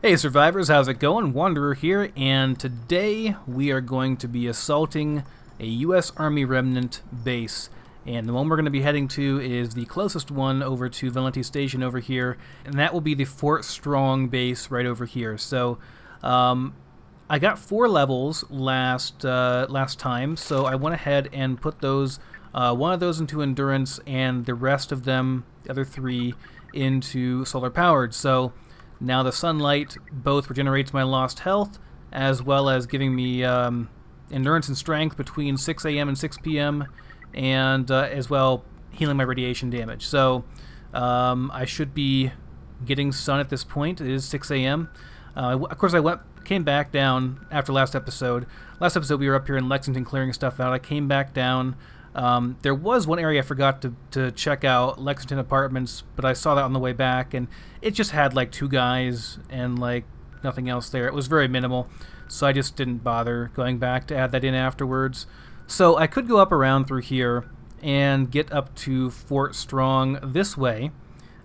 Hey survivors, how's it going? Wanderer here, and today we are going to be assaulting a US Army Remnant base. And the one we're going to be heading to is the closest one over to Valenti Station over here, and that will be the Fort Strong base right over here. So, I got 4 levels last time, so I went ahead and put those, one of those into Endurance, and the rest of them, the other 3, into Solar Powered. So now the sunlight both regenerates my lost health, as well as giving me endurance and strength between 6 a.m. and 6 p.m., and as well healing my radiation damage. So I should be getting sun at this point. It is 6 a.m. Of course, came back down after last episode. Last episode we were up here in Lexington clearing stuff out. I came back down. There was one area I forgot to check out, Lexington Apartments, but I saw that on the way back, and it just had like 2 guys and like nothing else there. It was very minimal, so I just didn't bother going back to add that in afterwards. So I could go up around through here and get up to Fort Strong this way,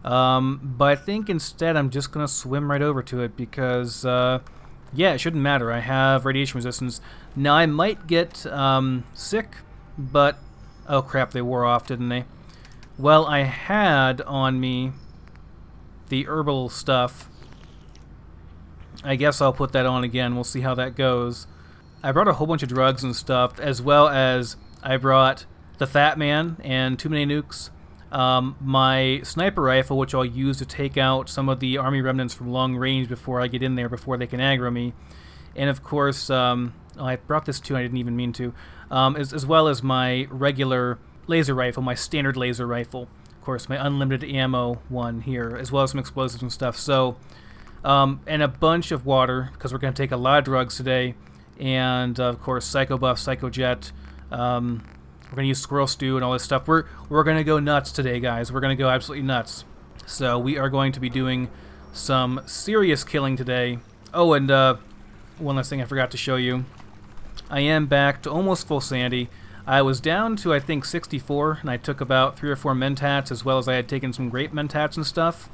but I think instead I'm just going to swim right over to it because, yeah, it shouldn't matter. I have radiation resistance. Now I might get sick, but oh crap, they wore off, didn't they? Well, I had on me the herbal stuff. I guess I'll put that on again. We'll see how that goes. I brought a whole bunch of drugs and stuff, as well as I brought the Fat Man and too many nukes. My sniper rifle, which I'll use to take out some of the army remnants from long range before I get in there, before they can aggro me. And of course, I brought this too, I didn't even mean to. As well as my regular laser rifle, my standard laser rifle. Of course, my unlimited ammo one here, as well as some explosives and stuff. So, and a bunch of water, because we're going to take a lot of drugs today. And, of course, Psycho Buff, Psycho Jet. We're going to use Squirrel Stew and all this stuff. We're going to go nuts today, guys. We're going to go absolutely nuts. So we are going to be doing some serious killing today. Oh, and one last thing I forgot to show you. I am back to almost full sanity. I was down to, I think, 64, and I took about 3 or 4 mentats, as well as I had taken some grape mentats and stuff.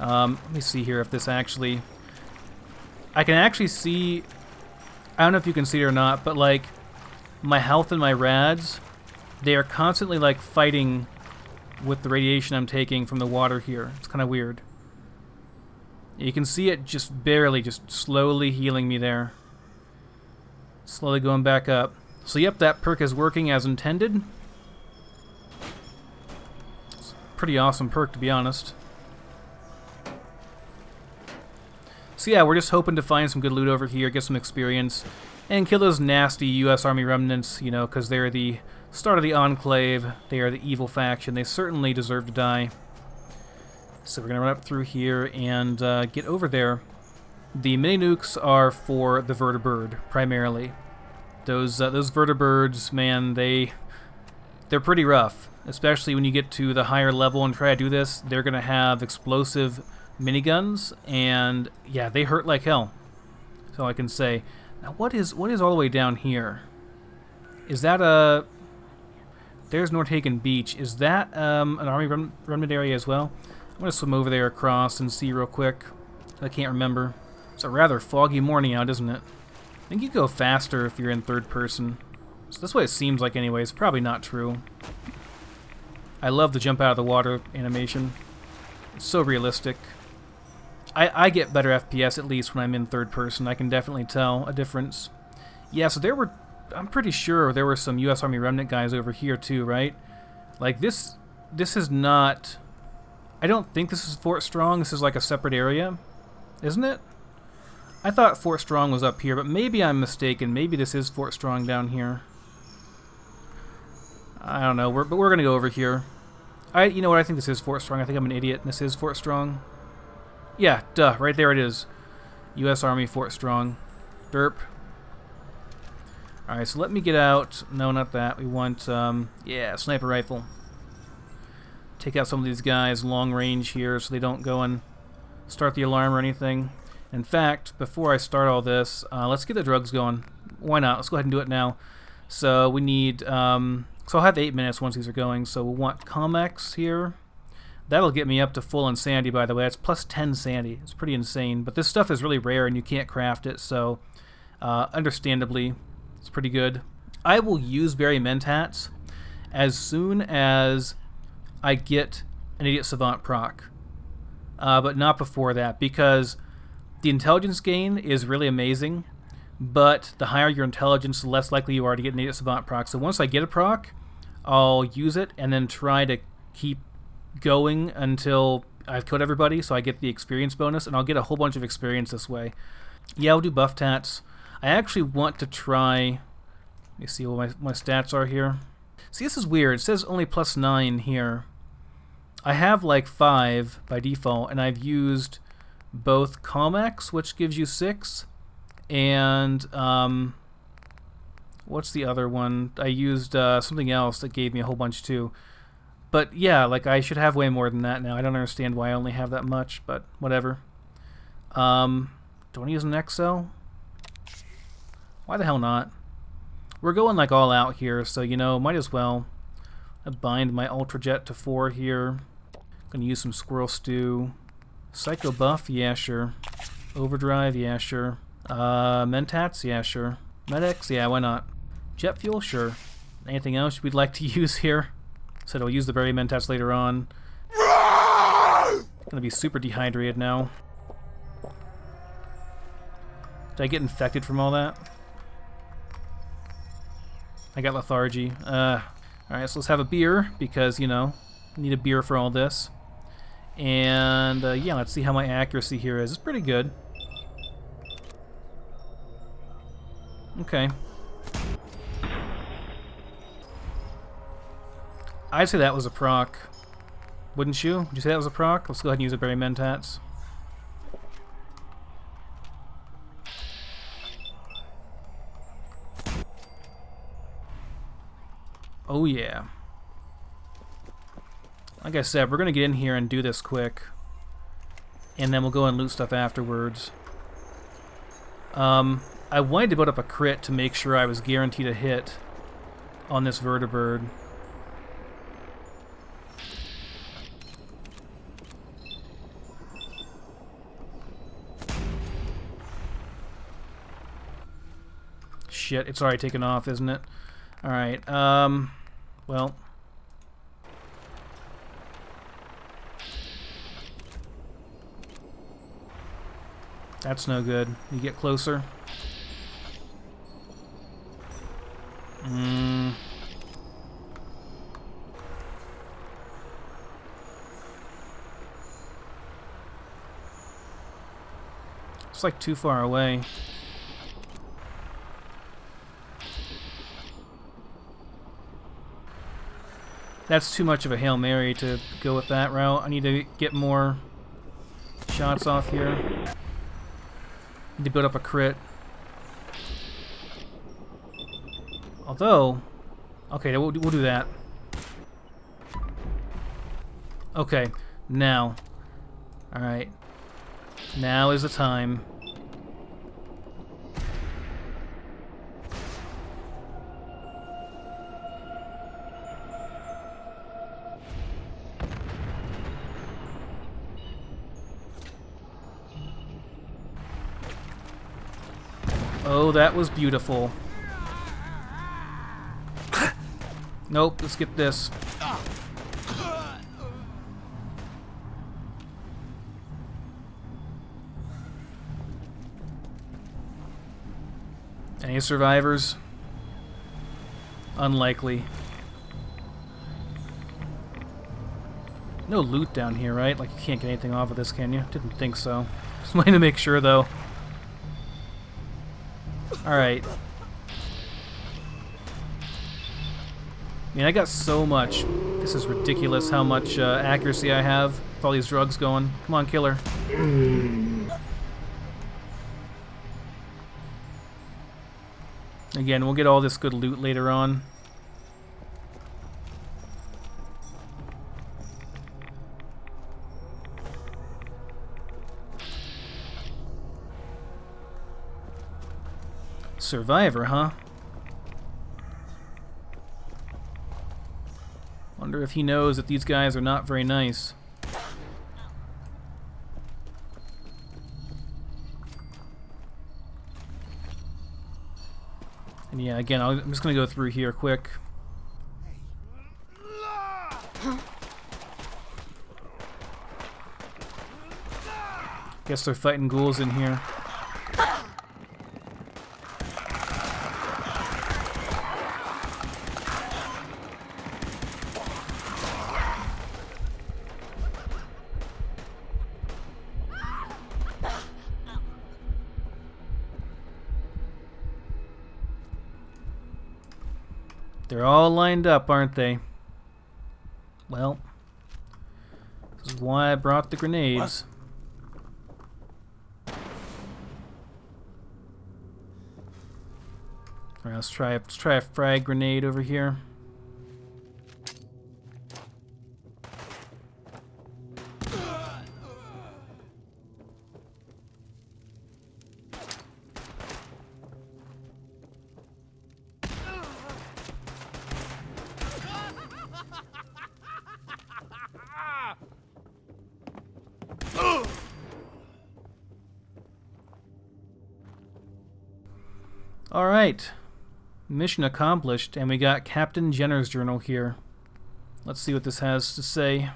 Let me see here if this actually... I can actually see... I don't know if you can see it or not, but, like, my health and my rads, they are constantly, like, fighting with the radiation I'm taking from the water here. It's kind of weird. You can see it just barely, just slowly healing me there. Slowly going back up. So yep, that perk is working as intended. It's a pretty awesome perk, to be honest. So yeah, we're just hoping to find some good loot over here, get some experience, and kill those nasty US Army remnants, you know, because they're the start of the Enclave. They are the evil faction. They certainly deserve to die. So we're going to run up through here and get over there. The mini-nukes are for the vertibird, primarily. Those vertibirds, man, they're pretty rough. Especially when you get to the higher level and try to do this, they're going to have explosive miniguns, and yeah, they hurt like hell. That's all I can say. Now, what is all the way down here? Is that a... There's Nordhagen Beach. Is that an army remnant area as well? I'm going to swim over there across and see real quick. I can't remember. It's a rather foggy morning out, isn't it? I think you go faster if you're in third person. So that's what it seems like anyway. It's probably not true. I love the jump out of the water animation. It's so realistic. I get better FPS at least when I'm in third person. I can definitely tell a difference. Yeah, so there were... I'm pretty sure there were some US Army Remnant guys over here too, right? Like this is not... I don't think this is Fort Strong. This is like a separate area, isn't it? I thought Fort Strong was up here, but maybe I'm mistaken. Maybe this is Fort Strong down here. I don't know, but we're gonna go over here. You know what? I think this is Fort Strong. I think I'm an idiot, and this is Fort Strong. Yeah, duh, right there it is. U.S. Army Fort Strong. Derp. Alright, so let me get out. No, not that. We want, yeah, sniper rifle. Take out some of these guys long range here so they don't go and start the alarm or anything. In fact, before I start all this, let's get the drugs going. Why not? Let's go ahead and do it now. So we need, so I'll have 8 minutes once these are going. So we'll want Comex here. That'll get me up to full insanity, by the way. It's plus 10 sanity. It's pretty insane. But this stuff is really rare and you can't craft it, so understandably, it's pretty good. I will use Berry Mentats as soon as I get an Idiot Savant proc. But not before that, because the intelligence gain is really amazing, but the higher your intelligence, the less likely you are to get an Idiot Savant proc. So once I get a proc, I'll use it and then try to keep going until I've killed everybody, so I get the experience bonus, and I'll get a whole bunch of experience this way. Yeah, I'll do buff tats. I actually want to try... Let me see what my stats are here. See, this is weird. It says only plus 9 here. I have like 5 by default, and I've used both Calmex, which gives you 6, and what's the other one? I used something else that gave me a whole bunch too. But yeah, like I should have way more than that now. I don't understand why I only have that much, but whatever. Do I want to use an Exo? Why the hell not? We're going like all out here, so you know, might as well. I bind my Ultra Jet to 4 here. Gonna use some Squirrel Stew. Psycho Buff, yeah sure. Overdrive, yeah sure. Mentats, yeah sure. Medics, yeah why not. Jet Fuel, sure. Anything else we'd like to use here? Said I'll use the Berry Mentats later on. Gonna be super dehydrated now. Did I get infected from all that? I got lethargy. Alright, so let's have a beer, because, you know, need a beer for all this. And, yeah, let's see how my accuracy here is. It's pretty good. Okay. I'd say that was a proc. Wouldn't you? Would you say that was a proc? Let's go ahead and use a Berry Mentats. Oh yeah. Like I said, we're going to get in here and do this quick. And then we'll go and loot stuff afterwards. I wanted to build up a crit to make sure I was guaranteed a hit on this vertibird. Shit, it's already taken off, isn't it? Alright, well... That's no good. You get closer. It's like too far away. That's too much of a Hail Mary to go with that route. I need to get more shots off here. Need to build up a crit. Although, okay, we'll do that. Okay, now. Alright. Now is the time. Oh, that was beautiful. Nope, let's get this. Any survivors? Unlikely. No loot down here, right? Like, you can't get anything off of this, can you? Didn't think so. Just wanted to make sure, though. Alright. I mean, I got so much. This is ridiculous how much accuracy I have with all these drugs going. Come on, killer. Again, we'll get all this good loot later on. Survivor, huh? Wonder if he knows that these guys are not very nice. And yeah, again, I'm just going to go through here quick. Guess they're fighting ghouls in here. They're all lined up, aren't they? Well, this is why I brought the grenades. Alright, let's try a frag grenade over here. Alright, mission accomplished, and we got Captain Jenner's journal here. Let's see what this has to say.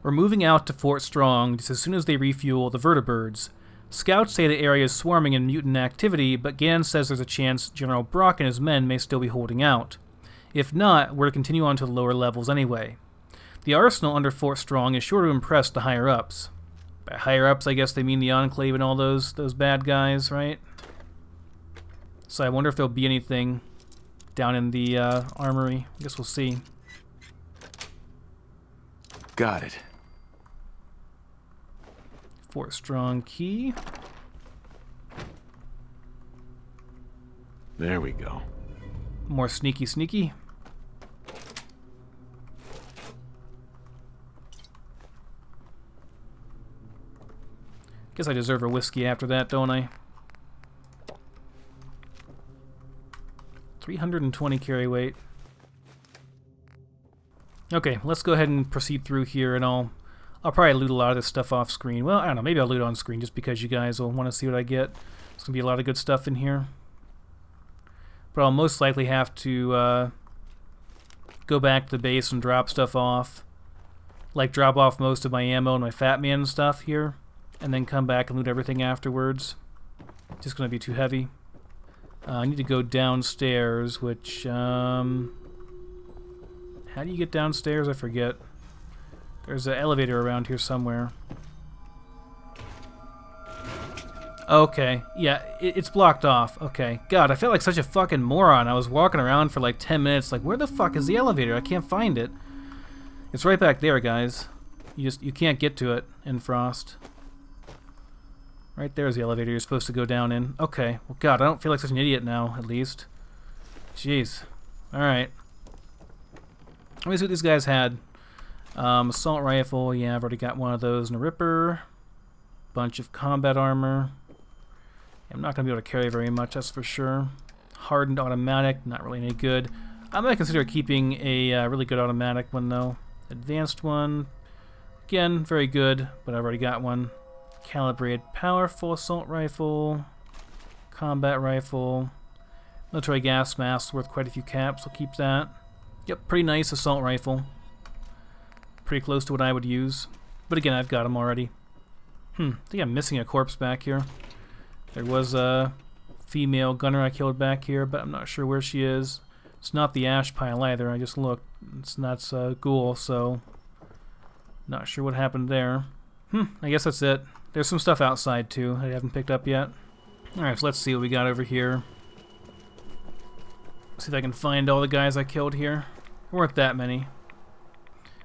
We're moving out to Fort Strong just as soon as they refuel the vertibirds. Scouts say the area is swarming in mutant activity, but Gann says there's a chance General Brock and his men may still be holding out. If not, we're to continue on to the lower levels anyway. The arsenal under Fort Strong is sure to impress the higher-ups. By higher-ups, I guess they mean the Enclave and all those bad guys, right? So I wonder if there'll be anything down in the armory. I guess we'll see. Got it. Fort Strong key. There we go. More sneaky sneaky. Guess I deserve a whiskey after that, don't I? 320 carry weight. Okay, let's go ahead and proceed through here, and I'll probably loot a lot of this stuff off screen. Well, I don't know, maybe I'll loot on screen just because you guys will want to see what I get. There's gonna be a lot of good stuff in here. But I'll most likely have to go back to the base and drop stuff off. Like drop off most of my ammo and my Fat Man stuff here, and then come back and loot everything afterwards. Just gonna be too heavy. I need to go downstairs, which, how do you get downstairs? I forget. There's an elevator around here somewhere. Okay, yeah, it's blocked off. Okay, God, I felt like such a fucking moron. I was walking around for like 10 minutes, like, where the fuck is the elevator? I can't find it. It's right back there, guys. You can't get to it in Frost. Right there's the elevator you're supposed to go down in. Okay. Well, God, I don't feel like such an idiot now, at least. Jeez. Alright. Let me see what these guys had. Assault rifle. Yeah, I've already got one of those. And a Ripper. Bunch of combat armor. I'm not going to be able to carry very much, that's for sure. Hardened automatic. Not really any good. I'm going to consider keeping a really good automatic one, though. Advanced one. Again, very good, but I've already got one. Calibrated powerful assault rifle, combat rifle, military gas mask worth quite a few caps. I'll keep that. Yep, pretty nice assault rifle. Pretty close to what I would use, but again, I've got them already. I think I'm missing a corpse back here. There was a female gunner I killed back here, but I'm not sure where she is. It's not the ash pile either. I just looked. That's a ghoul, so not sure what happened there. I guess that's it. There's some stuff outside, too, I haven't picked up yet. Alright, so let's see what we got over here. See if I can find all the guys I killed here. There weren't that many.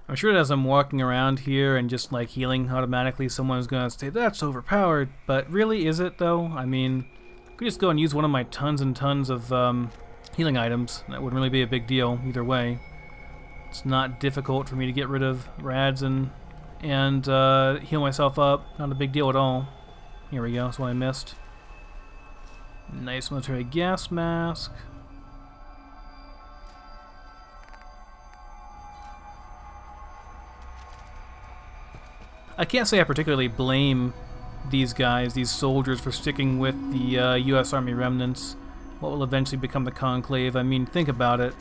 I'm sure that as I'm walking around here and just, like, healing automatically, someone's gonna say, that's overpowered. But really, is it, though? I mean, I could just go and use one of my tons and tons of healing items. That wouldn't really be a big deal, either way. It's not difficult for me to get rid of rads and heal myself up. Not a big deal at all. Here we go, that's what I missed. Nice military gas mask. I can't say I particularly blame these guys, these soldiers, for sticking with the U.S. Army remnants. what will eventually become the Conclave. I mean, think about it.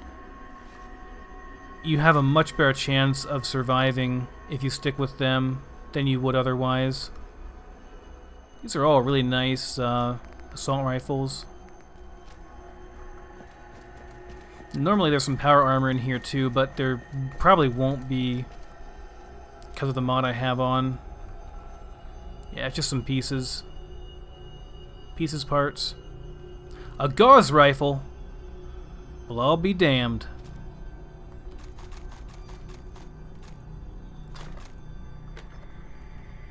You have a much better chance of surviving if you stick with them than you would otherwise. These are all really nice assault rifles. Normally there's some power armor in here too, but there probably won't be because of the mod I have on. Yeah, it's just some pieces. Parts. A Gauss rifle? Well, I'll be damned.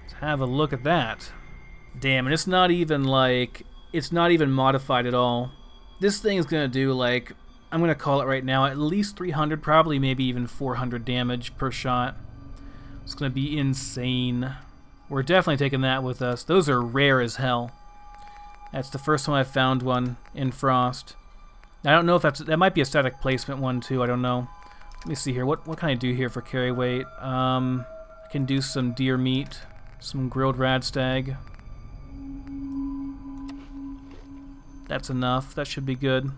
Let's have a look at that. Damn, and it's not even like... It's not even modified at all. This thing is gonna do, like... I'm gonna call it right now, at least 300, probably maybe even 400 damage per shot. It's gonna be insane. We're definitely taking that with us. Those are rare as hell. That's the first time I've found one in Frost. I don't know if that might be a static placement one too, I don't know. Let me see here, what can I do here for carry weight? I can do some deer meat, some grilled radstag. That's enough, that should be good.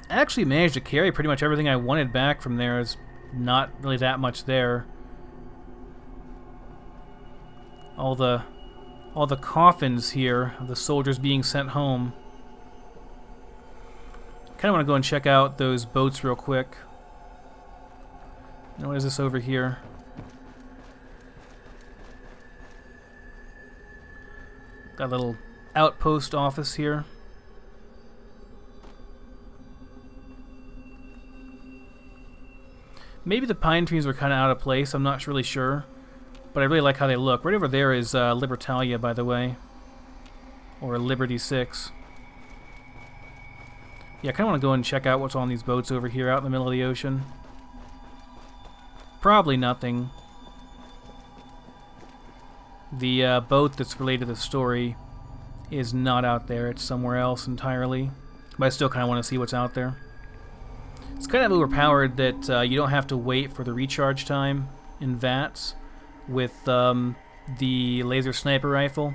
I actually managed to carry pretty much everything I wanted back from there. There's not really that much there. All the coffins here of the soldiers being sent home. Kind of want to go and check out those boats real quick. And what is this over here? Got a little outpost office here. Maybe the pine trees are kind of out of place, I'm not really sure. But I really like how they look. Right over there is Libertalia, by the way. Or Liberty 6. Yeah, I kind of want to go and check out what's on these boats over here out in the middle of the ocean. Probably nothing. The boat that's related to the story is not out there. It's somewhere else entirely. But I still kind of want to see what's out there. It's kind of overpowered that you don't have to wait for the recharge time in VATS with the laser sniper rifle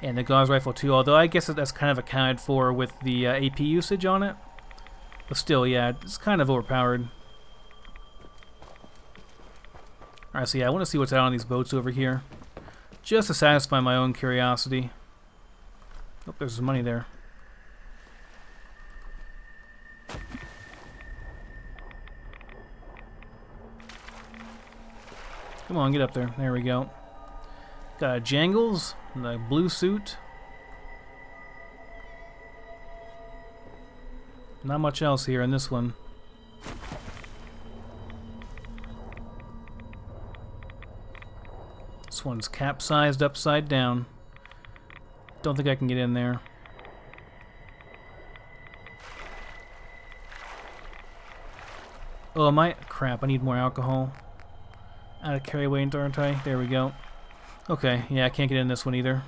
and the Gauss rifle too, although I guess that's kind of accounted for with the AP usage on it. But still, yeah, it's kind of overpowered. Alright, so yeah, I want to see what's out on these boats over here, just to satisfy my own curiosity. Oh, there's some money there. Come on, get up there. There we go. Got a Jangles, the blue suit. Not much else here in this one. This one's capsized upside down. Don't think I can get in there. Oh, am I? Crap, I need more alcohol. Out of carry weight, aren't I? There we go. Okay, yeah, I can't get in this one either.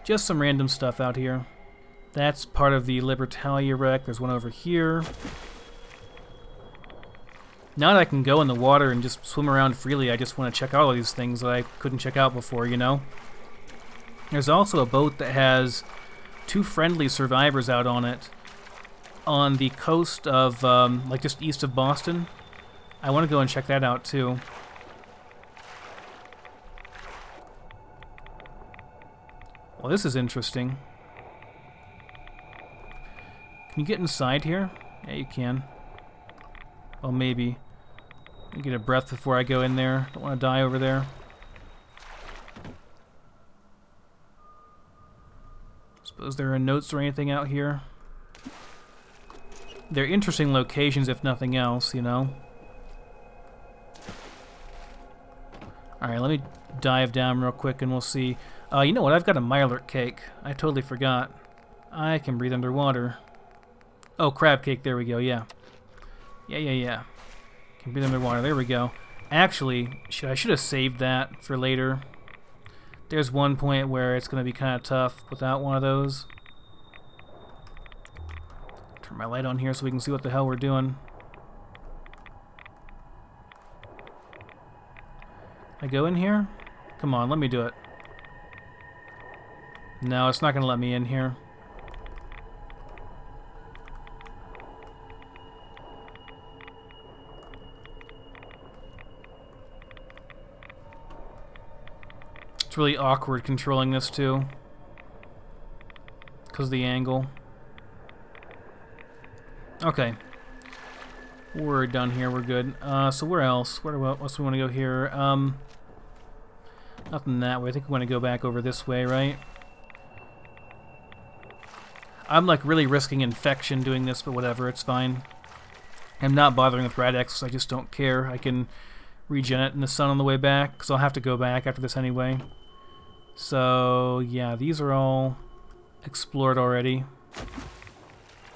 Just some random stuff out here. That's part of the Libertalia wreck. There's one over here. Now that I can go in the water and just swim around freely, I just want to check out all these things that I couldn't check out before, you know? There's also a boat that has 2 friendly survivors out on it on the coast of, like just east of Boston. I want to go and check that out too. Well, this is interesting. Can you get inside here? Yeah, you can. Well, maybe. Let me get a breath before I go in there. Don't want to die over there. Suppose there are notes or anything out here. They're interesting locations, if nothing else, you know. Alright, let me dive down real quick and we'll see. You know what? I've got a Mirelurk cake. I totally forgot. I can breathe underwater. Oh, crab cake. There we go. Yeah. Yeah. Can breathe underwater. There we go. Actually, I should have saved that for later. There's one point where it's going to be kind of tough without one of those. Turn my light on here so we can see what the hell we're doing. I go in here? Come on, let me do it. No, it's not going to let me in here. It's really awkward controlling this too, because of the angle. Okay. We're done here, we're good. So where else? Where else do we want to go here? Nothing that way. I think we want to go back over this way, right? I'm like really risking infection doing this, but whatever, it's fine. I'm not bothering with Rad-X, I just don't care. I can regen it in the sun on the way back, because I'll have to go back after this anyway. So, yeah, these are all explored already.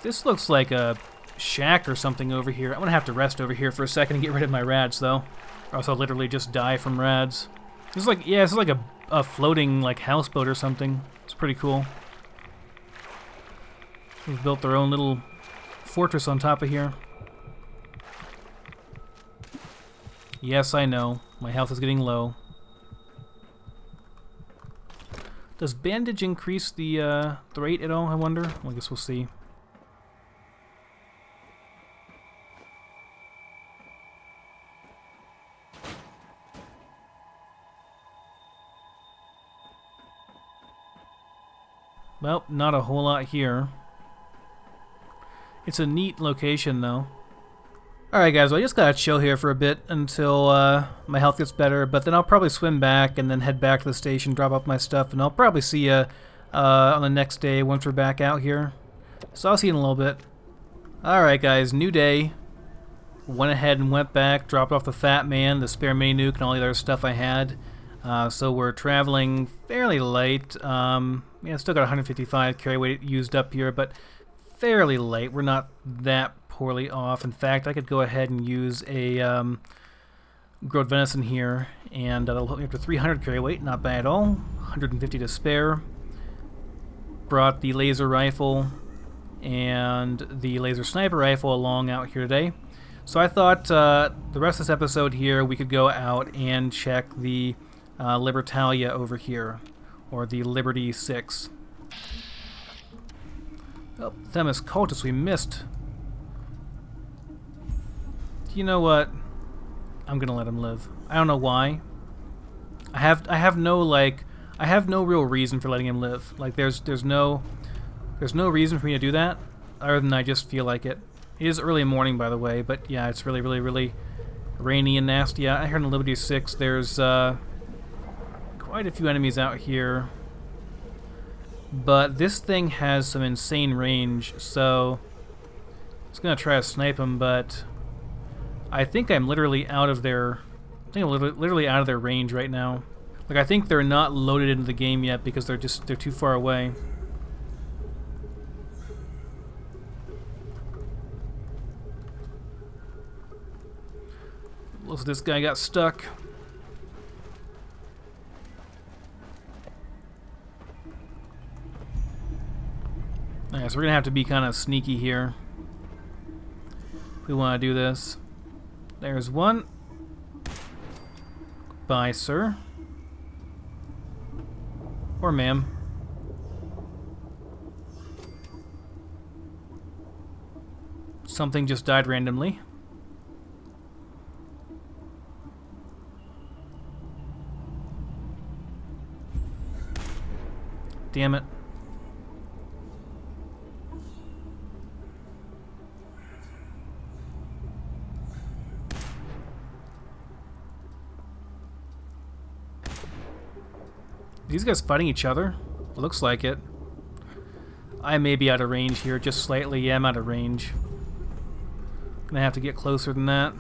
This looks like a shack or something over here. I'm gonna have to rest over here for a second and get rid of my rads, though. Or else I'll literally just die from rads. This is like, yeah, this is like a floating, like, houseboat or something. It's pretty cool. They've built their own little fortress on top of here. Yes, I know. My health is getting low. Does bandage increase the rate at all, I wonder? Well, I guess we'll see. Well, not a whole lot here. It's a neat location, though. Alright guys, well, I just gotta chill here for a bit until my health gets better, but then I'll probably swim back and then head back to the station, drop off my stuff, and I'll probably see you on the next day once we're back out here. So I'll see you in a little bit. Alright guys, new day. Went ahead and went back, dropped off the Fat Man, the spare mini nuke, and all the other stuff I had. So we're traveling fairly light. Yeah, still got 155 carry weight used up here, but fairly light. We're not that poorly off. In fact, I could go ahead and use a grilled venison here, and that'll put me up to 300 carry weight. Not bad at all. 150 to spare. Brought the laser rifle and the laser sniper rifle along out here today. So I thought the rest of this episode here we could go out and check the Libertalia over here, or the Liberty 6. Oh, Themis Cultist, we missed. You know what? I'm gonna let him live. I don't know why. I have no real reason for letting him live. Like there's no reason for me to do that, other than I just feel like it. It is early morning, by the way, but yeah, it's really rainy and nasty. Yeah, I heard in Liberty 6 there's quite a few enemies out here, but this thing has some insane range, so I was gonna try to snipe him, but I think I'm literally out of their literally out of their range right now. Like I think they're not loaded into the game yet because they're too far away. Looks like this guy got stuck. Alright, so we're gonna have to be kind of sneaky here if we want to do this. There's one. Bye, sir. Or ma'am. Something just died randomly. Damn it. These guys fighting each other? Looks like it. I may be out of range here, just slightly. Yeah, I'm out of range. Gonna have to get closer than that.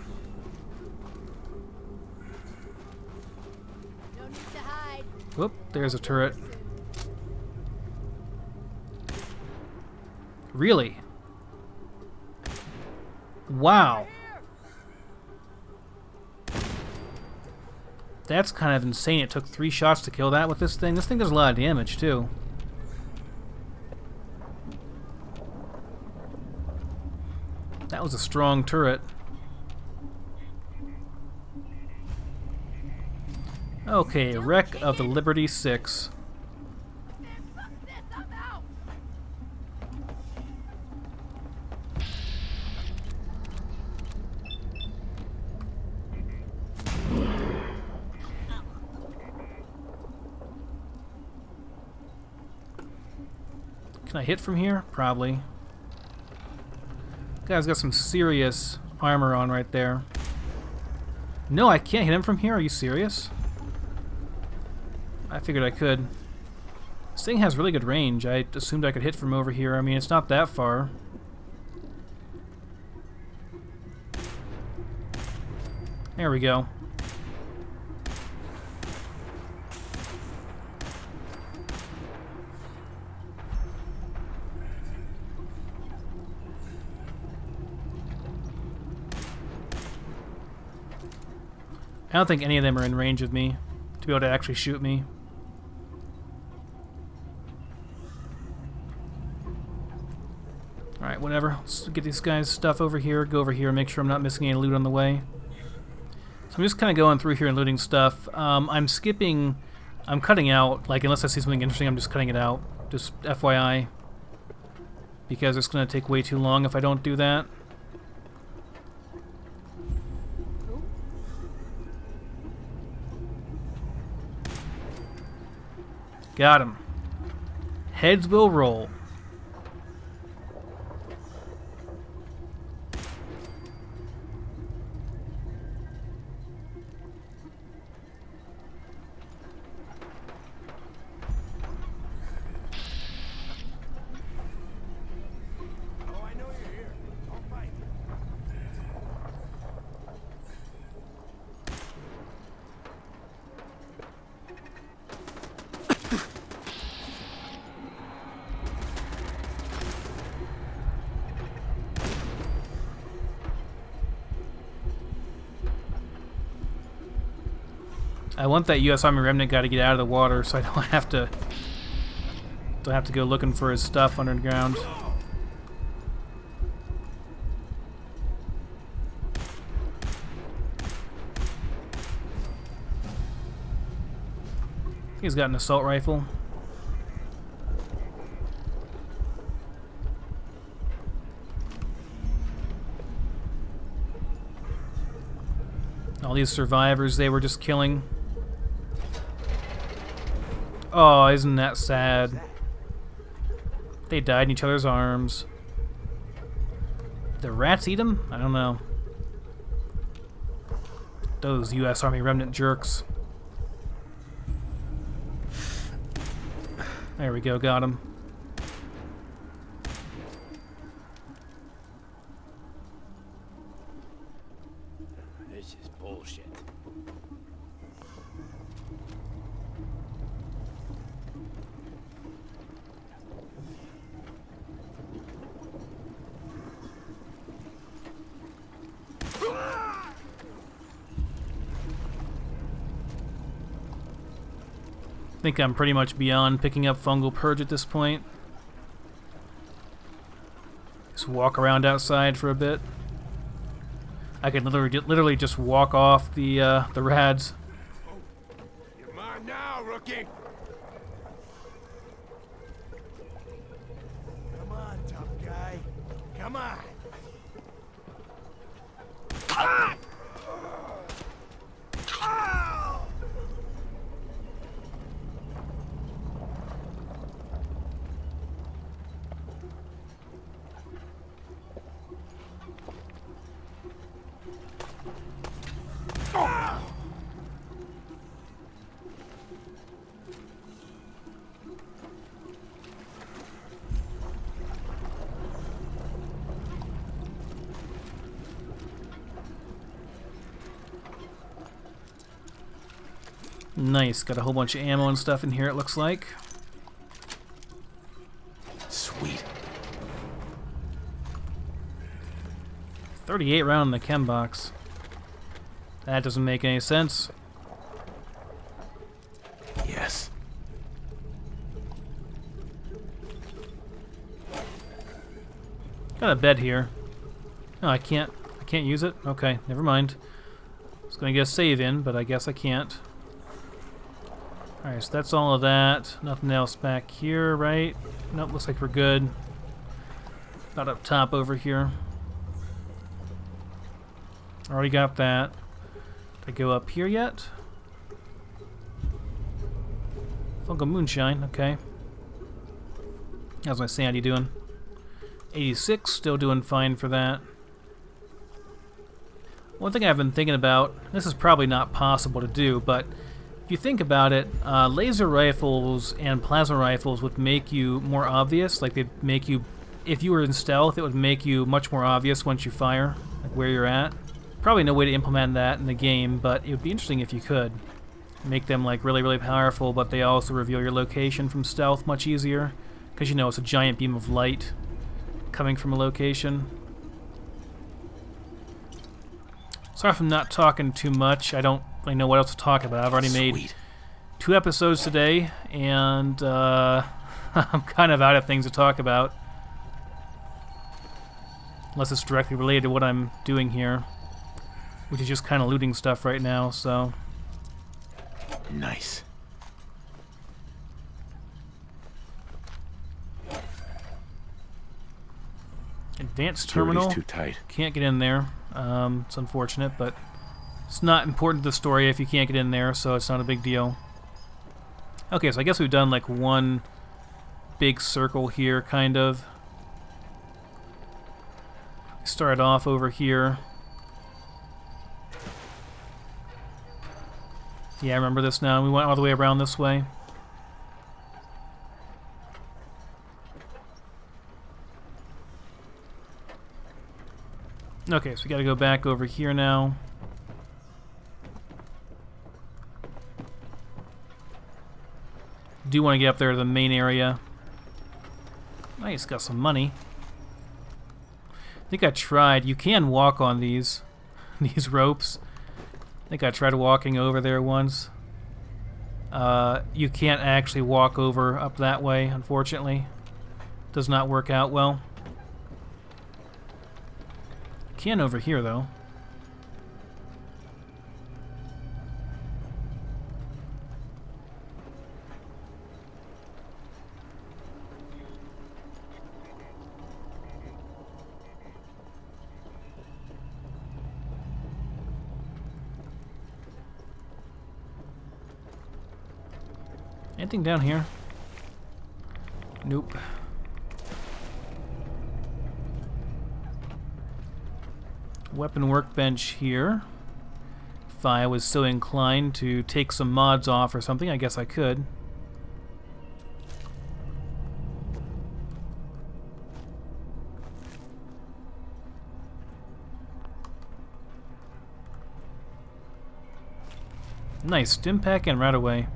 No need to hide. Whoop, there's a turret. Really? Wow. That's kind of insane. It took 3 shots to kill that with this thing. This thing does a lot of damage, too. That was a strong turret. Okay, wreck of the Liberty 6. Can I hit from here? Probably. Guy's got some serious armor on right there. No, I can't hit him from here? Are you serious? I figured I could. This thing has really good range. I assumed I could hit from over here. I mean, it's not that far. There we go. I don't think any of them are in range of me to be able to actually shoot me. Alright, whatever. Let's get these guys' stuff over here, go over here, make sure I'm not missing any loot on the way. So I'm just kind of going through here and looting stuff. I'm cutting out, like, unless I see something interesting, I'm just cutting it out. Just FYI. Because it's going to take way too long if I don't do that. Got him. Heads will roll. I want that U.S. Army Remnant guy to get out of the water so I don't have to go looking for his stuff underground. He's got an assault rifle. All these survivors they were just killing. Oh, isn't that sad? They died in each other's arms. The rats eat them? I don't know. Those U.S. Army Remnant jerks. There we go, got him. This is bullshit. I think I'm pretty much beyond picking up fungal purge at this point. Just walk around outside for a bit. I could literally just walk off the rads. You're mine now, rookie. Come on, tough guy. Come on. Ah! Nice, got a whole bunch of ammo and stuff in here it looks like. Sweet. 38 round in the chem box. That doesn't make any sense. Yes. Got a bed here. Oh, I can't use it? Okay, never mind. I was gonna get a save in, but I guess I can't. Alright, so that's all of that. Nothing else back here, right? Nope, looks like we're good. About up top over here. Already got that. Did I go up here yet? Fungal moonshine, okay. How's my sanity doing? 86, still doing fine for that. One thing I've been thinking about, this is probably not possible to do, but if you think about it, laser rifles and plasma rifles would make you more obvious. Like, they'd make you, if you were in stealth, it would make you much more obvious once you fire, like where you're at. Probably no way to implement that in the game, but it would be interesting if you could. Make them like really, really powerful, but they also reveal your location from stealth much easier. Because, you know, it's a giant beam of light coming from a location. Sorry if I'm not talking too much. I don't really know what else to talk about. I've already made 2 episodes today, and I'm kind of out of things to talk about. Unless it's directly related to what I'm doing here. Which is just kind of looting stuff right now, so... Nice. Advanced terminal. Too tight. Can't get in there. It's unfortunate, but it's not important to the story if you can't get in there, so it's not a big deal. Okay, so I guess we've done like one big circle here, kind of. Started off over here. Yeah, I remember this now. We went all the way around this way. Okay, so we gotta go back over here now. Do want to get up there to the main area. Nice, got some money. I think I tried. You can walk on these ropes. I think I tried walking over there once. You can't actually walk over up that way, unfortunately. Does not work out well. Can over here, though. Anything down here? Nope. Weapon workbench here. If I was so inclined to take some mods off or something, I guess I could. Nice, Stimpak and right away.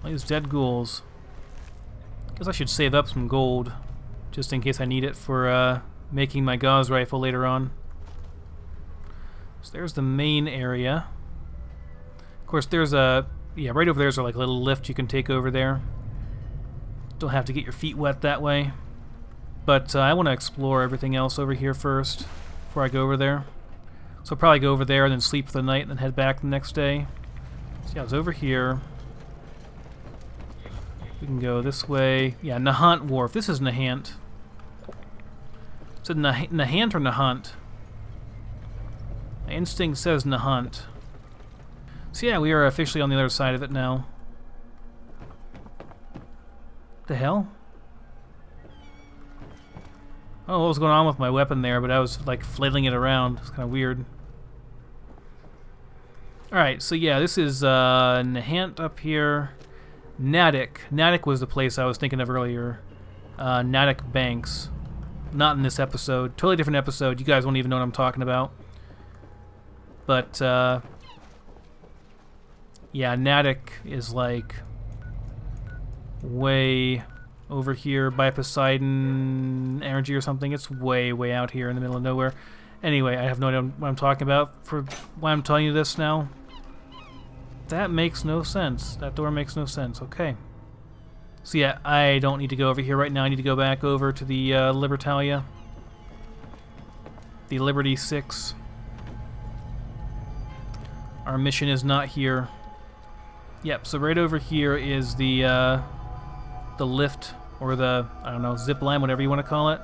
These dead ghouls. Guess I should save up some gold, just in case I need it for making my Gauss rifle later on. So there's the main area. Of course, there's a right over there's like a little lift you can take over there. Don't have to get your feet wet that way. But I want to explore everything else over here first before I go over there. So I'll probably go over there and then sleep for the night and then head back the next day. So yeah, it's over here. We can go this way. Yeah, Nahant Wharf. This is Nahant. Is it Nahant or Nahant? My instinct says Nahant. So yeah, we are officially on the other side of it now. The hell? Oh, what was going on with my weapon there, but I was like flailing it around. It's kind of weird. Alright, so yeah, this is Nahant up here. Natick. Natick was the place I was thinking of earlier. Natick Banks. Not in this episode. Totally different episode. You guys won't even know what I'm talking about. But, yeah, Natick is like way over here by Poseidon Energy or something. It's way, way out here in the middle of nowhere. Anyway, I have no idea what I'm talking about for why I'm telling you this now. That makes no sense. That door makes no sense. Okay. So yeah, I don't need to go over here right now. I need to go back over to the Libertalia. The Liberty 6. Our mission is not here. Yep, so right over here is the lift, or the, I don't know, zip line, whatever you want to call it.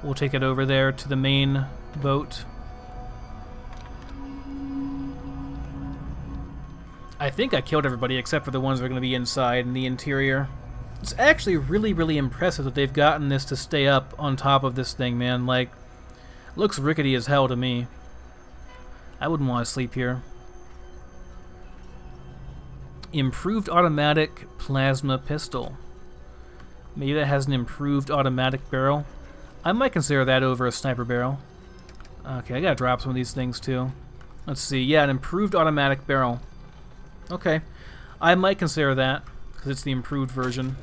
We'll take it over there to the main boat. I think I killed everybody except for the ones that are going to be inside in the interior. It's actually really, really impressive that they've gotten this to stay up on top of this thing, man. Like, looks rickety as hell to me. I wouldn't want to sleep here. Improved automatic plasma pistol. Maybe that has an improved automatic barrel. I might consider that over a sniper barrel. Okay, I gotta drop some of these things too. Let's see. Yeah, an improved automatic barrel. Okay. I might consider that, because it's the improved version.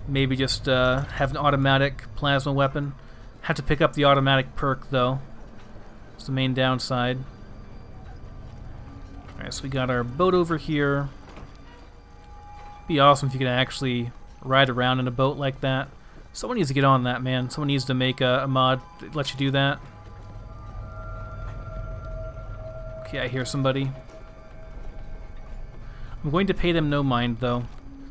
Maybe just have an automatic plasma weapon. Have to pick up the automatic perk, though. It's the main downside. Alright, so we got our boat over here. Be awesome if you could actually ride around in a boat like that. Someone needs to get on that, man. Someone needs to make a mod that lets you do that. Okay, I hear somebody. I'm going to pay them no mind, though.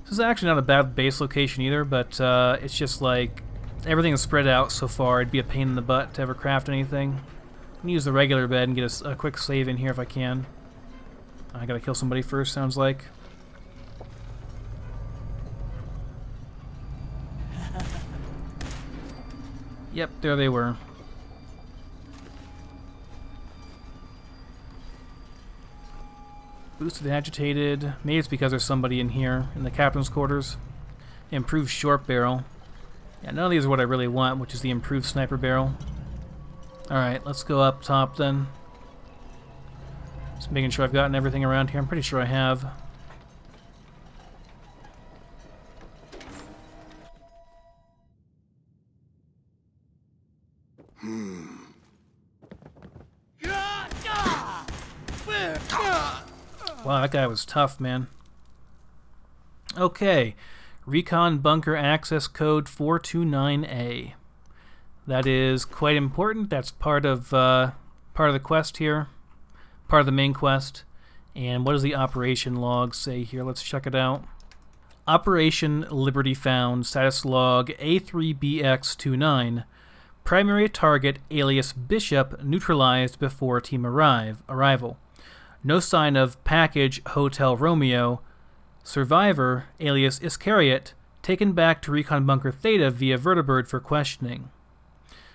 This is actually not a bad base location either, but it's just like everything is spread out so far. It'd be a pain in the butt to ever craft anything. I'm gonna use the regular bed and get a quick save in here if I can. I gotta kill somebody first, sounds like. Yep, there they were. Boosted agitated. Maybe it's because there's somebody in here in the captain's quarters. Improved short barrel. Yeah, none of these are what I really want, which is the improved sniper barrel. Alright, let's go up top then. Just making sure I've gotten everything around here. I'm pretty sure I have. Wow, that guy was tough, man. Okay, Recon Bunker Access Code 429A. That is quite important. That's part of the quest here, part of the main quest. And what does the operation log say here? Let's check it out. Operation Liberty Found, status log A3BX29. Primary target alias Bishop neutralized before team arrival. No sign of package Hotel Romeo. Survivor, alias Iscariot, taken back to Recon Bunker Theta via Vertibird for questioning.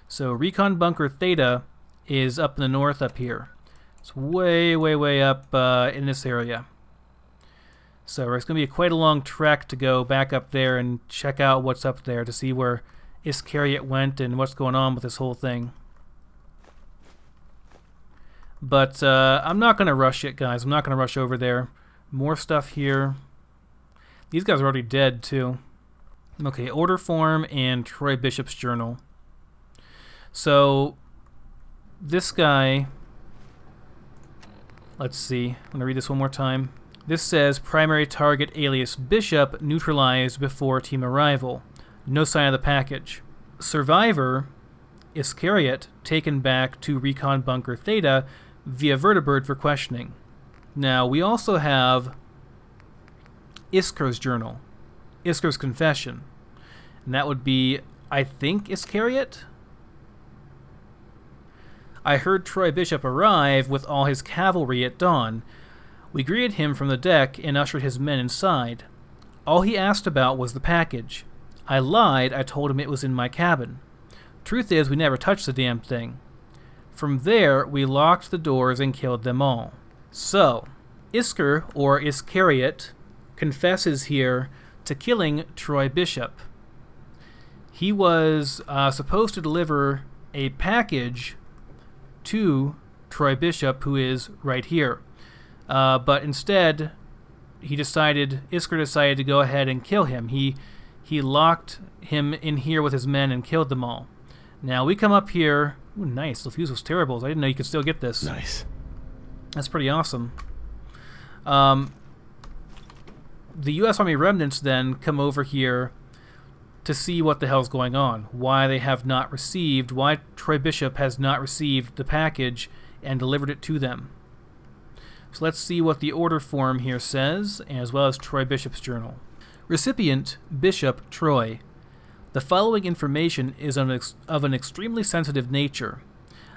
So Recon Bunker Theta is up in the north up here. It's way, way, way up in this area. So it's going to be quite a long trek to go back up there and check out what's up there to see where Iscariot went and what's going on with this whole thing. But I'm not going to rush it, guys. I'm not going to rush over there. More stuff here. These guys are already dead, too. Okay, order form and Troy Bishop's journal. So, this guy... Let's see. I'm going to read this one more time. This says, primary target alias Bishop neutralized before team arrival. No sign of the package. Survivor, Iscariot, taken back to Recon Bunker Theta via Vertibird for questioning. Now, we also have Iskar's journal, Iskar's confession. And that would be, I think, Iscariot? I heard Troy Bishop arrive with all his cavalry at dawn. We greeted him from the deck and ushered his men inside. All he asked about was the package. I lied. I told him it was in my cabin. Truth is, we never touched the damn thing. From there, we locked the doors and killed them all. So, Iskar, or Iscariot, confesses here to killing Troy Bishop. He was supposed to deliver a package to Troy Bishop, who is right here. But instead, Iskar decided to go ahead and kill him. He locked him in here with his men and killed them all. Now, we come up here... Ooh, nice. The fuse was terrible. I didn't know you could still get this. Nice. That's pretty awesome. The U.S. Army remnants then come over here to see what the hell's going on. Why they have not received... Why Troy Bishop has not received the package and delivered it to them. So let's see what the order form here says, as well as Troy Bishop's journal. Recipient, Bishop Troy. The following information is of an extremely sensitive nature.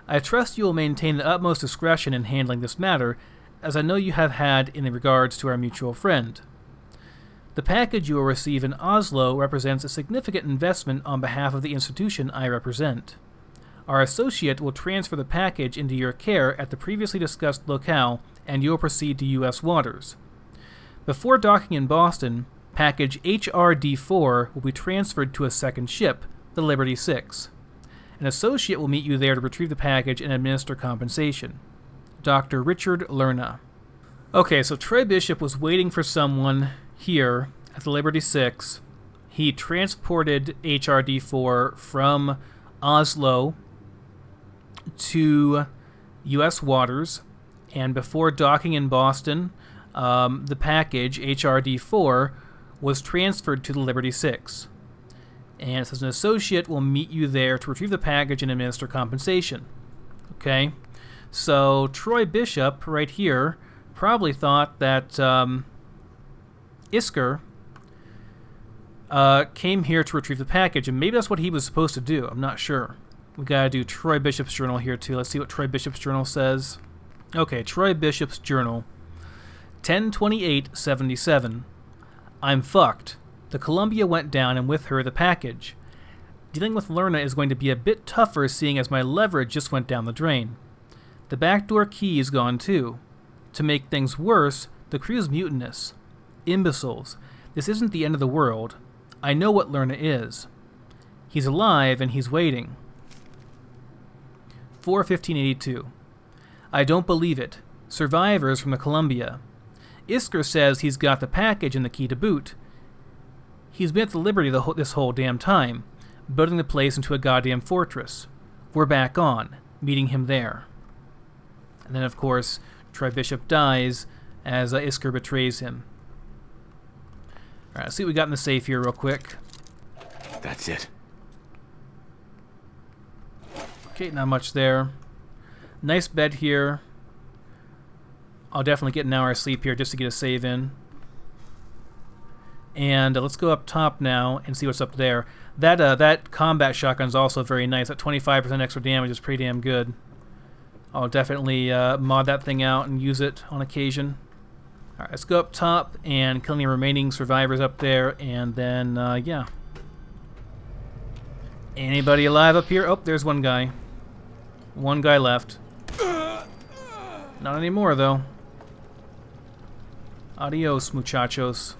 I trust you will maintain the utmost discretion in handling this matter, as I know you have had in regards to our mutual friend. The package you will receive in Oslo represents a significant investment on behalf of the institution I represent. Our associate will transfer the package into your care at the previously discussed locale, and you will proceed to U.S. waters. Before docking in Boston, package HRD-4 will be transferred to a second ship, the Liberty 6. An associate will meet you there to retrieve the package and administer compensation. Dr. Richard Lerna. Okay, so Troy Bishop was waiting for someone here at the Liberty 6. He transported HRD-4 from Oslo to U.S. waters, and before docking in Boston, the package, HRD-4, was transferred to the Liberty 6. And it says an associate will meet you there to retrieve the package and administer compensation. Okay? So Troy Bishop, right here, probably thought that Isker came here to retrieve the package, and maybe that's what he was supposed to do. I'm not sure. We gotta do Troy Bishop's journal here, too. Let's see what Troy Bishop's journal says. Okay, Troy Bishop's journal. 10/28/77. I'm fucked. The Columbia went down, and with her, the package. Dealing with Lerna is going to be a bit tougher, seeing as my leverage just went down the drain. The backdoor key is gone, too. To make things worse, the crew's mutinous. Imbeciles. This isn't the end of the world. I know what Lerna is. He's alive, and he's waiting. 4/15/82. I don't believe it. Survivors from the Columbia. Isker says he's got the package and the key to boot. He's been at the Liberty this whole damn time, building the place into a goddamn fortress. We're back on, meeting him there. And then, of course, Troy Bishop dies as Isker betrays him. Alright, let's see what we got in the safe here real quick. That's it. Okay, not much there. Nice bed here. I'll definitely get an hour of sleep here just to get a save in. And let's go up top now and see what's up there. That combat shotgun's also very nice. That 25% extra damage is pretty damn good. I'll definitely mod that thing out and use it on occasion. Alright, let's go up top and kill any remaining survivors up there, and then, yeah. Anybody alive up here? Oh, there's one guy. One guy left. Not anymore, though. Adios, muchachos.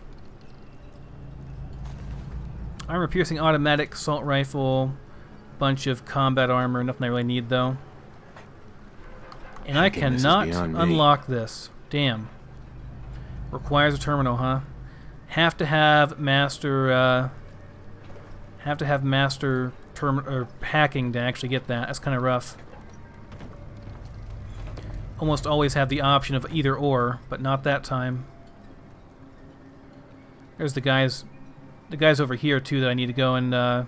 Armor-piercing automatic assault rifle. Bunch of combat armor. Nothing I really need, though. And I cannot unlock this. Damn. Requires a terminal, huh? Have to have master hacking to actually get that. That's kind of rough. Almost always have the option of either or, but not that time. There's the guys over here too that I need to go and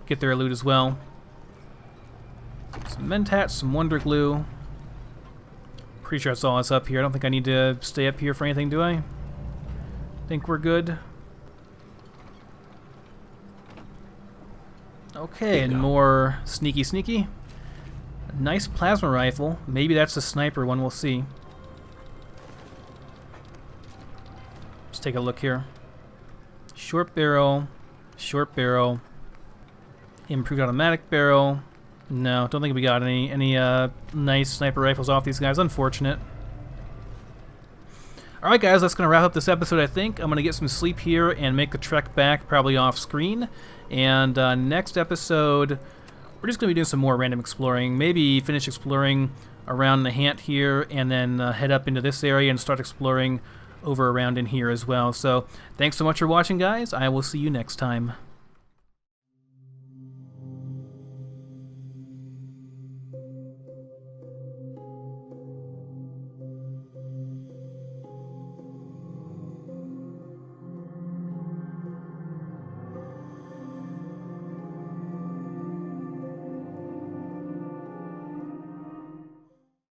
get their loot as well. Some Mentats, some Wonder Glue. Pretty sure that's all that's up here. I don't think I need to stay up here for anything, do I? Think we're good. Okay, and more sneaky. Nice plasma rifle. Maybe that's a sniper one, we'll see. Let's take a look here. Short barrel. Improved automatic barrel. No, don't think we got any nice sniper rifles off these guys. Unfortunate. Alright guys, that's going to wrap up this episode, I think. I'm going to get some sleep here and make the trek back, probably off screen. And next episode, we're just going to be doing some more random exploring. Maybe finish exploring around the Hant here, and then head up into this area and start exploring over around in here as well. So, thanks so much for watching, guys. I will see you next time.